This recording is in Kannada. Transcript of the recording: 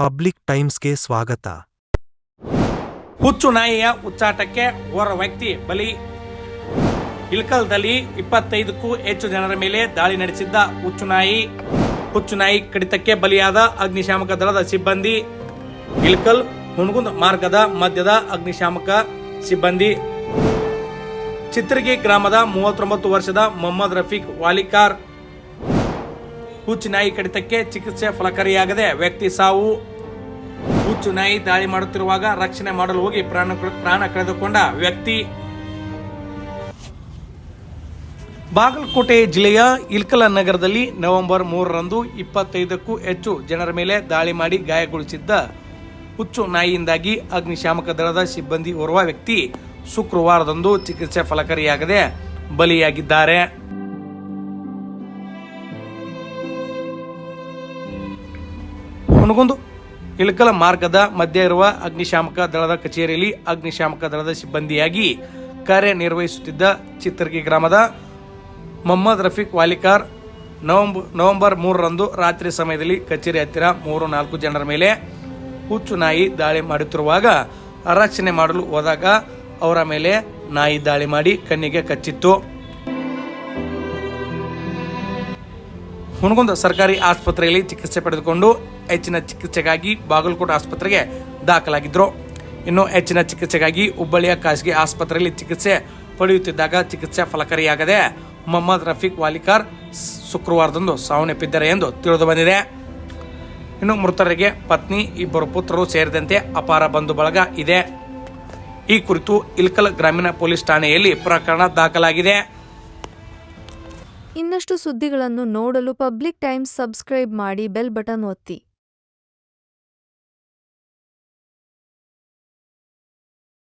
ಪಬ್ಲಿಕ್ ಟೈಮ್ಸ್ಗೆ ಸ್ವಾಗತ. ಹುಚ್ಚು ನಾಯಿಯ ಉಚ್ಚಾಟಕ್ಕೆ ಓರ್ವ ವ್ಯಕ್ತಿ ಬಲಿ. ಇಳಕಲ್ದಲ್ಲಿ 25ಕ್ಕೂ ಹೆಚ್ಚು ಜನರ ಮೇಲೆ ದಾಳಿ ನಡೆಸಿದ್ದ ಹುಚ್ಚು ನಾಯಿ ಕಡಿತಕ್ಕೆ ಬಲಿಯಾದ ಅಗ್ನಿಶಾಮಕ ದಳದ ಸಿಬ್ಬಂದಿ. ಇಳಕಲ್ ಹುಣಗುಂದ ಮಾರ್ಗದ ಮಧ್ಯದ ಅಗ್ನಿಶಾಮಕ ಸಿಬ್ಬಂದಿ. ಚಿತ್ರಗಿ ಗ್ರಾಮದ 39 ವರ್ಷದ ಮೊಹಮ್ಮದ್ ರಫೀಕ್ ವಾಲಿಕಾರ್. ಹುಚ್ಚು ನಾಯಿ ಕಡಿತಕ್ಕೆ ಚಿಕಿತ್ಸೆ ಫಲಕಾರಿಯಾಗದೆ ವ್ಯಕ್ತಿ ಸಾವು. ಹುಚ್ಚು ನಾಯಿ ದಾಳಿ ಮಾಡುತ್ತಿರುವಾಗ ರಕ್ಷಣೆ ಮಾಡಲು ಹೋಗಿ ಪ್ರಾಣ ಕಳೆದುಕೊಂಡ ವ್ಯಕ್ತಿ. ಬಾಗಲಕೋಟೆ ಜಿಲ್ಲೆಯ ಇಳಕಲ್ ನಗರದಲ್ಲಿ ನವೆಂಬರ್ 3ರಂದು 25ಕ್ಕೂ ಹೆಚ್ಚು ಜನರ ಮೇಲೆ ದಾಳಿ ಮಾಡಿ ಗಾಯಗೊಳಿಸಿದ್ದ ಹುಚ್ಚು ನಾಯಿಯಿಂದಾಗಿ ಅಗ್ನಿಶಾಮಕ ದಳದ ಸಿಬ್ಬಂದಿ ಓರ್ವ ವ್ಯಕ್ತಿ ಶುಕ್ರವಾರದಂದು ಚಿಕಿತ್ಸೆ ಫಲಕಾರಿಯಾಗದೆ ಬಲಿಯಾಗಿದ್ದಾರೆ. ಹುಣಗುಂದ ಇಳಕಲ್ ಮಾರ್ಗದ ಮಧ್ಯೆ ಇರುವ ಅಗ್ನಿಶಾಮಕ ದಳದ ಕಚೇರಿಯಲ್ಲಿ ಅಗ್ನಿಶಾಮಕ ದಳದ ಸಿಬ್ಬಂದಿಯಾಗಿ ಕಾರ್ಯನಿರ್ವಹಿಸುತ್ತಿದ್ದ ಚಿತ್ರಗಿ ಗ್ರಾಮದ ಮೊಹಮ್ಮದ್ ರಫೀಕ್ ವಾಲಿಕಾರ್ ನವೆಂಬರ್ 3ರಂದು ರಾತ್ರಿ ಸಮಯದಲ್ಲಿ ಕಚೇರಿ ಹತ್ತಿರ 3-4 ಜನರ ಮೇಲೆ ಹುಚ್ಚು ನಾಯಿ ದಾಳಿ ಮಾಡುತ್ತಿರುವಾಗ ರಕ್ಷಣೆ ಮಾಡಲು ಹೋದಾಗ ಅವರ ಮೇಲೆ ನಾಯಿ ದಾಳಿ ಮಾಡಿ ಕಣ್ಣಿಗೆ ಕಚ್ಚಿತ್ತು. ಹುಣಗುಂದ ಸರ್ಕಾರಿ ಆಸ್ಪತ್ರೆಯಲ್ಲಿ ಚಿಕಿತ್ಸೆ ಪಡೆದುಕೊಂಡು ಹೆಚ್ಚಿನ ಚಿಕಿತ್ಸೆಗಾಗಿ ಬಾಗಲಕೋಟೆ ಆಸ್ಪತ್ರೆಗೆ ದಾಖಲಾಗಿದ್ದರು. ಇನ್ನು ಹೆಚ್ಚಿನ ಚಿಕಿತ್ಸೆಗಾಗಿ ಹುಬ್ಬಳ್ಳಿಯ ಖಾಸಗಿ ಆಸ್ಪತ್ರೆಯಲ್ಲಿ ಚಿಕಿತ್ಸೆ ಪಡೆಯುತ್ತಿದ್ದಾಗ ಚಿಕಿತ್ಸೆ ಫಲಕಾರಿಯಾಗದೆ ಮೊಹಮ್ಮದ್ ರಫೀಕ್ ವಾಲಿಕಾರ್ ಶುಕ್ರವಾರದಂದು ಸಾವನ್ನಪ್ಪಿದ್ದಾರೆ ಎಂದು ತಿಳಿದು ಬಂದಿದೆ. ಇನ್ನು ಮೃತರಿಗೆ ಪತ್ನಿ, 2 ಪುತ್ರರು ಸೇರಿದಂತೆ ಅಪಾರ ಬಂಧು ಬಳಗ ಇದೆ. ಈ ಕುರಿತು ಇಳಕಲ್ ಗ್ರಾಮೀಣ ಪೊಲೀಸ್ ಠಾಣೆಯಲ್ಲಿ ಪ್ರಕರಣ ದಾಖಲಾಗಿದೆ. ಇನ್ನಷ್ಟು ಸುದ್ದಿಗಳನ್ನು ನೋಡಲು ಪಬ್ಲಿಕ್ ಟೈಮ್ಸ್ ಸಬ್ಸ್ಕ್ರೈಬ್ ಮಾಡಿ, ಬೆಲ್ ಬಟನ್ ಒತ್ತಿ.